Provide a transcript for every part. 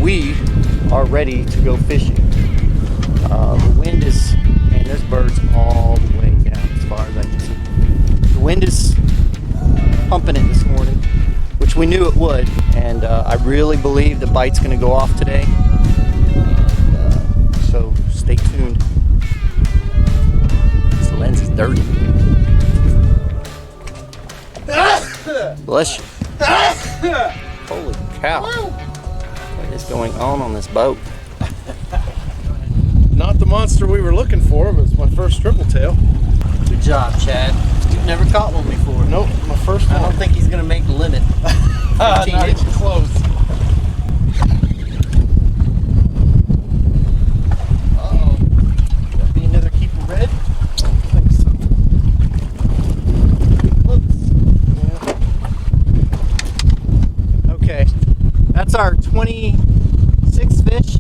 we are ready to go fishing. The wind is, man, there's birds all the way down as far as I can see. The wind is pumping it this morning, which we knew it would, and I really believe the bite's going to go off today. And, so stay tuned. This lens is dirty. Bless you. Holy cow. What is going on this boat? Not the monster we were looking for, but it's my first triple tail. Good job, Chad. You've never caught one before. Nope, my first one. I don't think he's going to make the limit. 15 Not inches. even close. Uh-oh. That'd be another keeper red? I don't think so. Yeah. Okay. That's our 26th fish.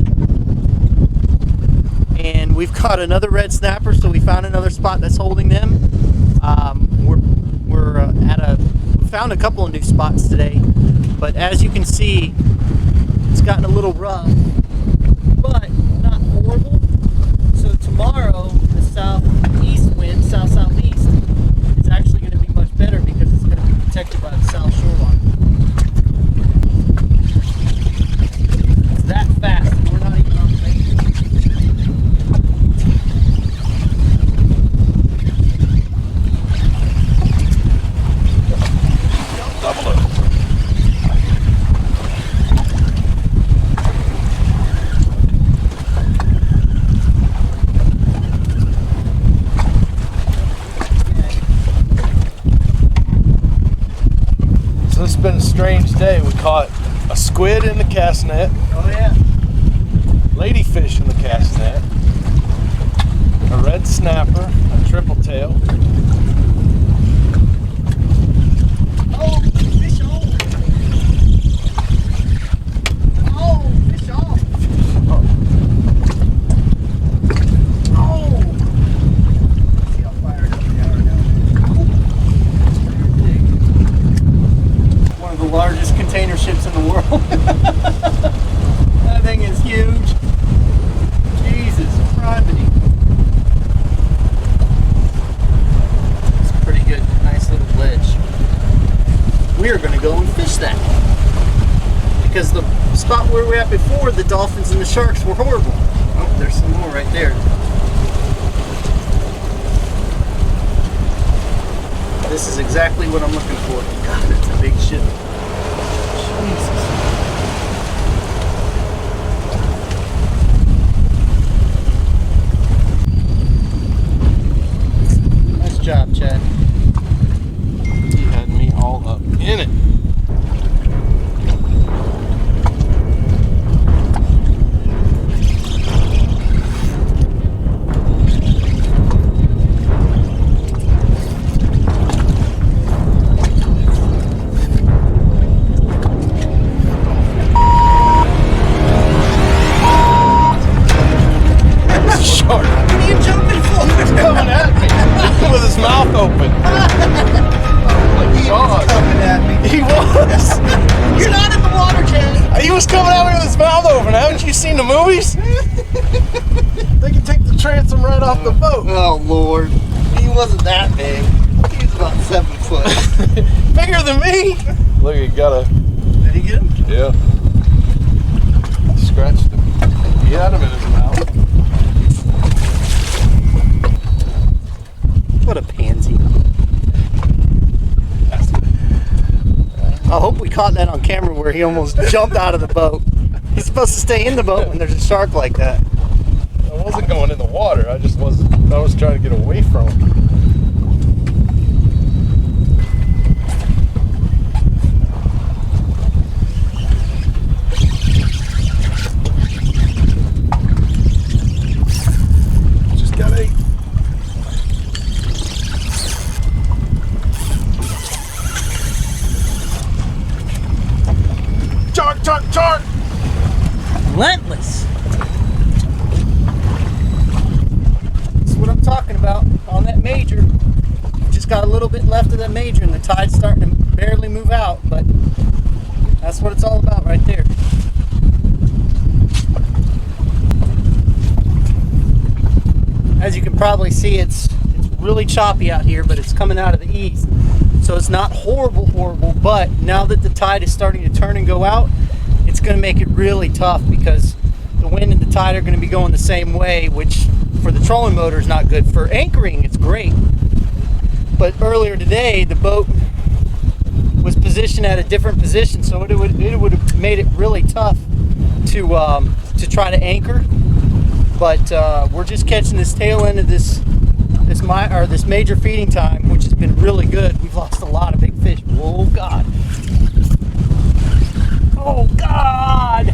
And we've caught another red snapper, so we found another spot that's holding them. We found a couple of new spots today, but as you can see, it's gotten a little rough, but not horrible. So tomorrow, the southeast wind, south-southeast, is actually going to be much better because it's going to be protected by the south shoreline. It's that fast. We're not even on the main. So it's been a strange day. We caught a squid in the cast net, Oh yeah. ladyfish in the cast net, a red snapper, a triple tail. Oh, fish on. Oh, fish on. Oh. Let's see how fired up they are now. One of the largest container ships in the world. That thing is huge. Jesus, criminy. It's pretty good, nice little ledge. We are going to go and fish that. Because the spot where we were at before, the dolphins and the sharks were horrible. Oh, there's some more right there. This is exactly what I'm looking for. God, that's a big ship. Jesus. Nice job, Chad. He had me all up in it. Shark. What are you jumping for? Coming at me with his mouth open. He was coming at me. He was. You're not in the water, Chad. He was coming at me with his mouth open. Haven't you seen the movies? They can take the transom right off the boat. Oh, Lord. He wasn't that big. He was about 7 foot. Bigger than me. Look, he got a. Did he get him? Yeah. I scratched him. He had him in his mouth. What a pansy. I hope we caught that on camera where he almost jumped out of the boat. He's supposed to stay in the boat when there's a shark like that. I wasn't going in the water. I was trying to get away from him. Just got a. Shark! Relentless. That's what I'm talking about on that major. Just got a little bit left of that major and the tide's starting to barely move out, but that's what it's all about right there. as you can probably see, it's really choppy out here, but it's coming out of the east. So it's not horrible, but now that the tide is starting to turn and go out, it's going to make it really tough because the wind and the tide are going to be going the same way, which for the trolling motor is not good. For anchoring, it's great. But earlier today, the boat was positioned at a different position, so it would have made it really tough to try to anchor. But we're just catching this tail end of this major feeding time, which has been really good. We've lost a lot of big fish. Oh God! Oh God!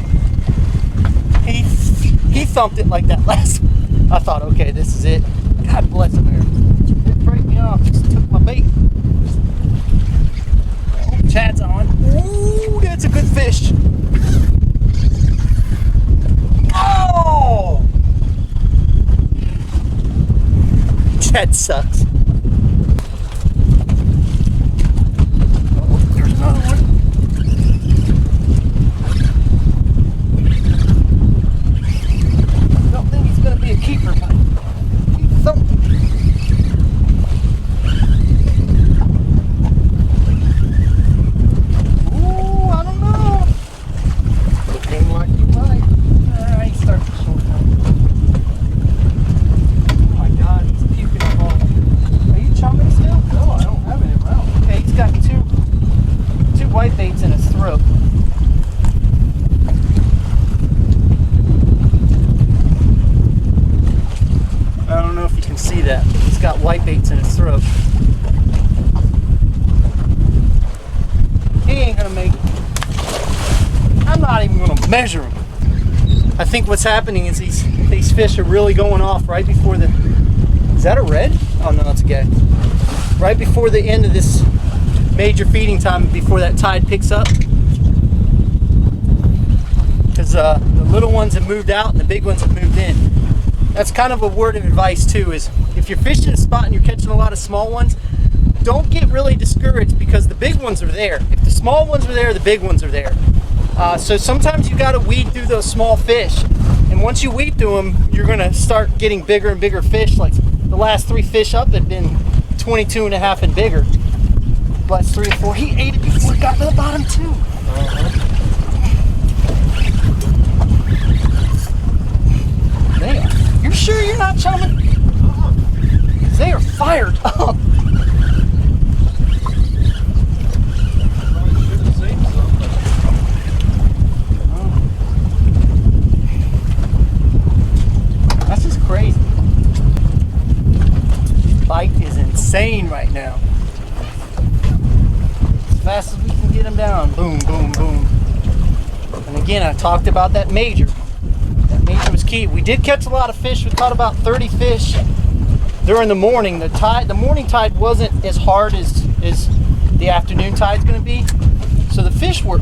He thumped it like that last. I thought, okay, this is it. God bless America. It break me off. Just took my bait. Oh, Chad's on. Ooh, that's a good fish. Oh! Chad sucks. Oh, there's another one. I don't think he's going to be a keeper, but he's something. Ooh, I don't know. Looking like he might. Alright, start to short now. Oh my God, he's puking up all. Are you chumming still? No, I don't have any around. Okay, he's got two white baits in his throat. I don't know if you can see that. He's got white baits in his throat. He ain't gonna make it. I'm not even gonna measure him. I think what's happening is these fish are really going off right before the. Is that a red? Oh no, it's a gay. Right before the end of this major feeding time, before that tide picks up. Because the little ones have moved out and the big ones have moved in. That's kind of a word of advice too, is if you're fishing a spot and you're catching a lot of small ones, don't get really discouraged because the big ones are there. If the small ones are there, the big ones are there. So sometimes you got to weed through those small fish. And once you weed through them, you're going to start getting bigger and bigger fish. Like the last 3 fish up have been 22 and a half and bigger. But 3 or 4, he ate it before it got to the bottom too. They are. You're sure you're not chumming? They are fired up. That's just crazy. Bite is insane right now. As fast as we can get them down. Boom, boom, boom. And again, I talked about that major. That major was key. We did catch a lot of fish. We caught about 30 fish during the morning. The morning tide wasn't as hard as the afternoon tide's going to be. So the fish were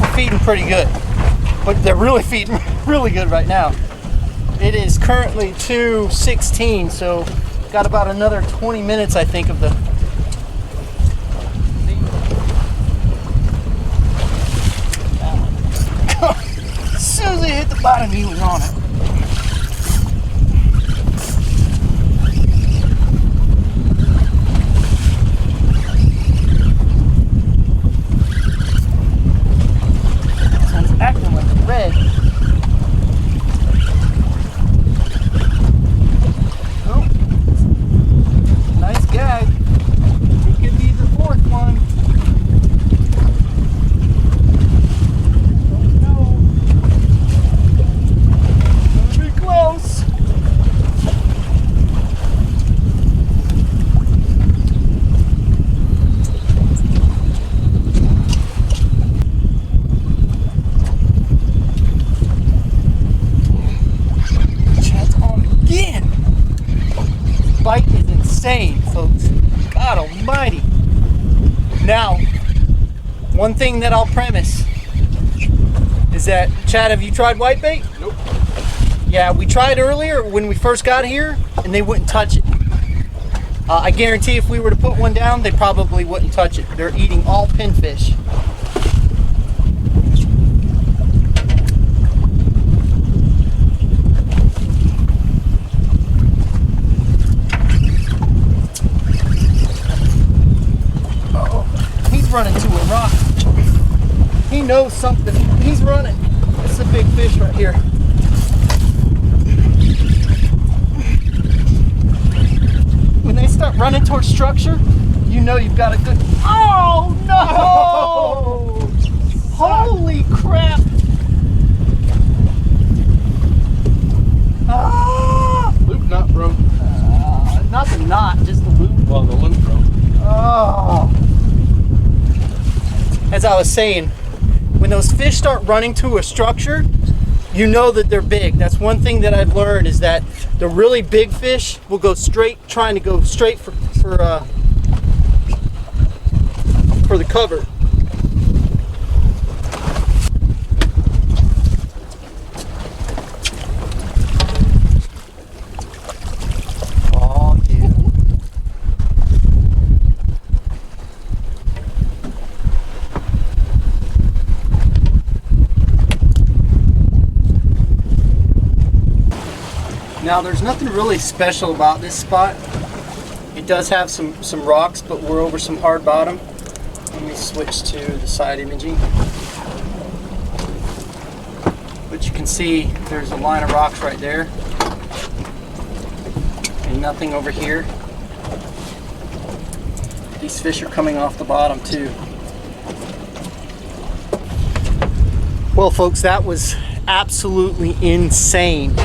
feeding pretty good. But they're really feeding really good right now. It is currently 2:16, so got about another 20 minutes, I think, of the. As soon as they hit the bottom, he was on it. This one's acting like a red. Oh, nice gag. It could be the 4th one. Bite is insane, folks. God almighty. Now, one thing that I'll premise is that, Chad, have you tried whitebait? Nope. Yeah, we tried earlier when we first got here, and they wouldn't touch it. I guarantee if we were to put one down, they probably wouldn't touch it. They're eating all pinfish. know something. He's running. It's a big fish right here. When they start running towards structure, you know you've got a good. Oh no! Holy crap! Ah! Loop knot broke. Not the knot, just the loop. Well, the limp broke. Oh. As I was saying, when those fish start running to a structure, you know that they're big. That's one thing that I've learned, is that the really big fish will go straight, trying to go straight for the cover. Oh, yeah. Now there's nothing really special about this spot. It does have some rocks, but we're over some hard bottom. Let me switch to the side imaging. But you can see there's a line of rocks right there. And nothing over here. These fish are coming off the bottom too. Well folks, that was absolutely insane.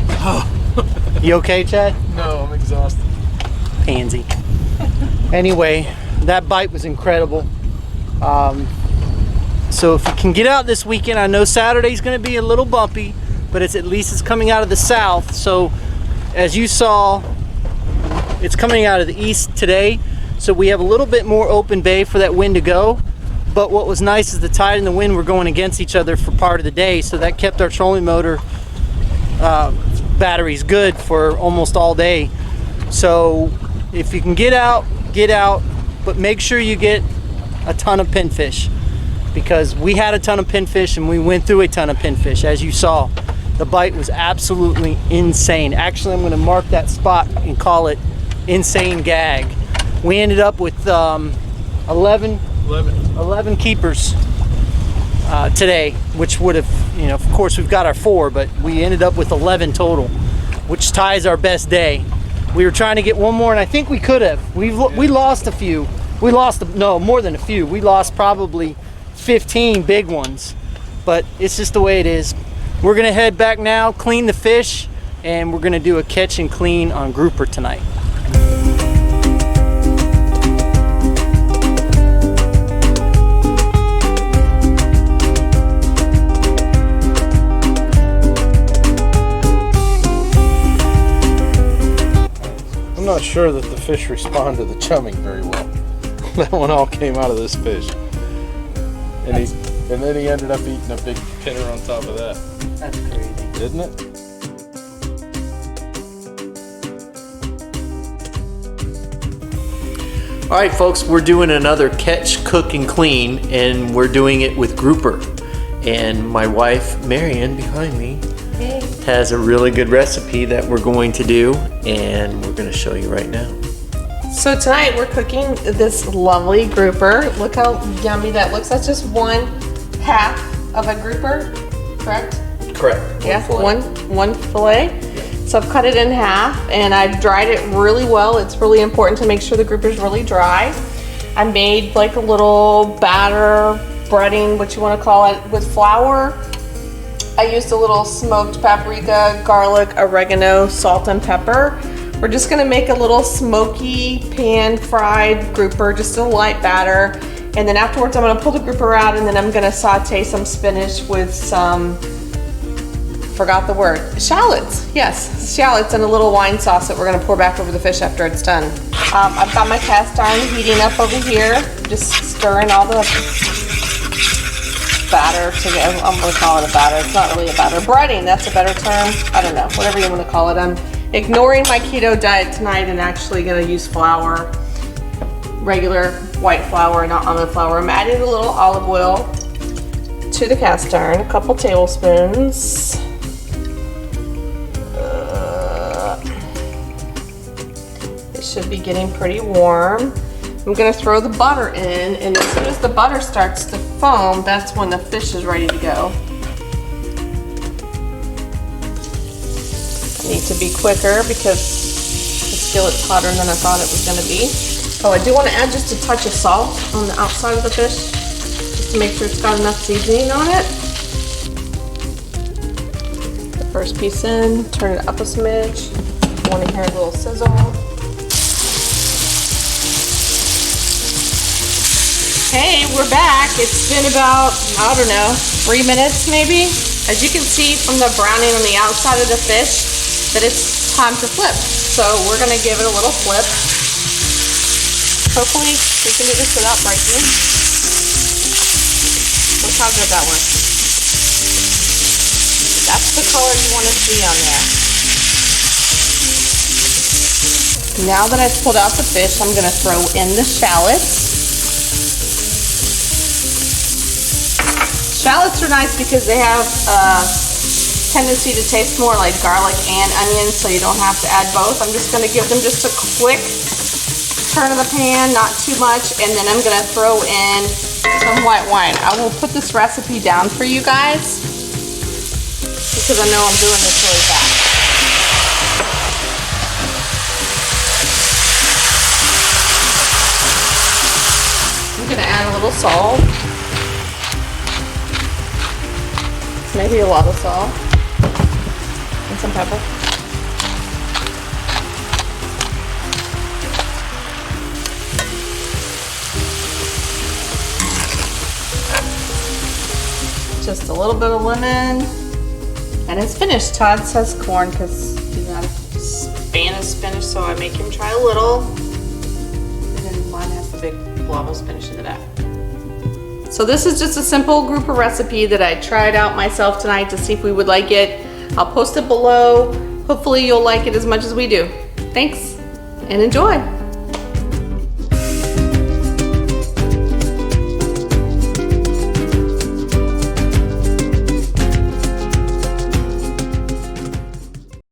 You okay, Chad? No, I'm exhausted. Pansy. Anyway, that bite was incredible. So if you can get out this weekend, I know Saturday's going to be a little bumpy, but at least it's coming out of the south. So as you saw, it's coming out of the east today. So we have a little bit more open bay for that wind to go. But what was nice is the tide and the wind were going against each other for part of the day. So that kept our trolling motor batteries good for almost all day. So if you can get out, but make sure you get a ton of pinfish, because we had a ton of pinfish and we went through a ton of pinfish. As you saw, the bite was absolutely insane. Actually, I'm going to mark that spot and call it insane gag. We ended up with 11 keepers today, which would have, you know, of course we've got our 4, but we ended up with 11 total, which ties our best day. We were trying to get one more, and I think we could have. We lost a few. We lost, no, more than a few. We lost probably 15 big ones, but it's just the way it is. We're gonna head back now, clean the fish, and we're gonna do a catch and clean on grouper tonight. I'm not sure that the fish respond to the chumming very well. That one all came out of this fish. And then he ended up eating a big pinner on top of that. That's crazy. Isn't it? All right, folks, we're doing another catch, cook, and clean, and we're doing it with grouper. And my wife, Marion, behind me, has a really good recipe that we're going to do, and we're going to show you right now. So tonight we're cooking this lovely grouper. Look how yummy that looks. That's just 1/2 of a grouper, correct? Correct. One fillet. So I've cut it in half and I've dried it really well. It's really important to make sure the grouper is really dry. I made like a little batter, breading, what you want to call it, with flour. I used a little smoked paprika, garlic, oregano, salt, and pepper. We're just gonna make a little smoky pan fried grouper, just a light batter. And then afterwards I'm gonna pull the grouper out and then I'm gonna saute some spinach with some, forgot the word, shallots. Yes, shallots and a little wine sauce that we're gonna pour back over the fish after it's done. I've got my cast iron heating up over here, just stirring all the batter together. I'm gonna call it a batter. It's not really a batter. Breading, that's a better term. I don't know, whatever you wanna call it. I'm ignoring my keto diet tonight and actually gonna use flour, regular white flour, not almond flour. I'm adding a little olive oil to the cast iron, a couple tablespoons. It should be getting pretty warm. I'm gonna throw the butter in, and as soon as the butter starts to foam, that's when the fish is ready to go. I need to be quicker because the skillet's hotter than I thought it was going to be. Oh, I do want to add just a touch of salt on the outside of the fish, just to make sure it's got enough seasoning on it. The first piece in, turn it up a smidge. I want to hear a little sizzle. Hey, we're back. It's been about, I don't know, 3 minutes maybe. As you can see from the browning on the outside of the fish, that it's time to flip. So we're gonna give it a little flip. Hopefully we can do this without breaking. Look how good that was. That's the color you want to see on there. Now that I've pulled out the fish, I'm gonna throw in the shallots. Shallots are nice because they have a tendency to taste more like garlic and onion, so you don't have to add both. I'm just gonna give them just a quick turn of the pan, not too much, and then I'm gonna throw in some white wine. I will put this recipe down for you guys because I know I'm doing this really fast. I'm gonna add a little salt. Maybe a lot of salt and some pepper. Just a little bit of lemon, and it's finished. Todd says corn because he's not a fan of spinach, so I make him try a little. And then mine has the big blob of spinach in the back. So this is just a simple grouper recipe that I tried out myself tonight to see if we would like it. I'll post it below. Hopefully you'll like it as much as we do. Thanks and enjoy.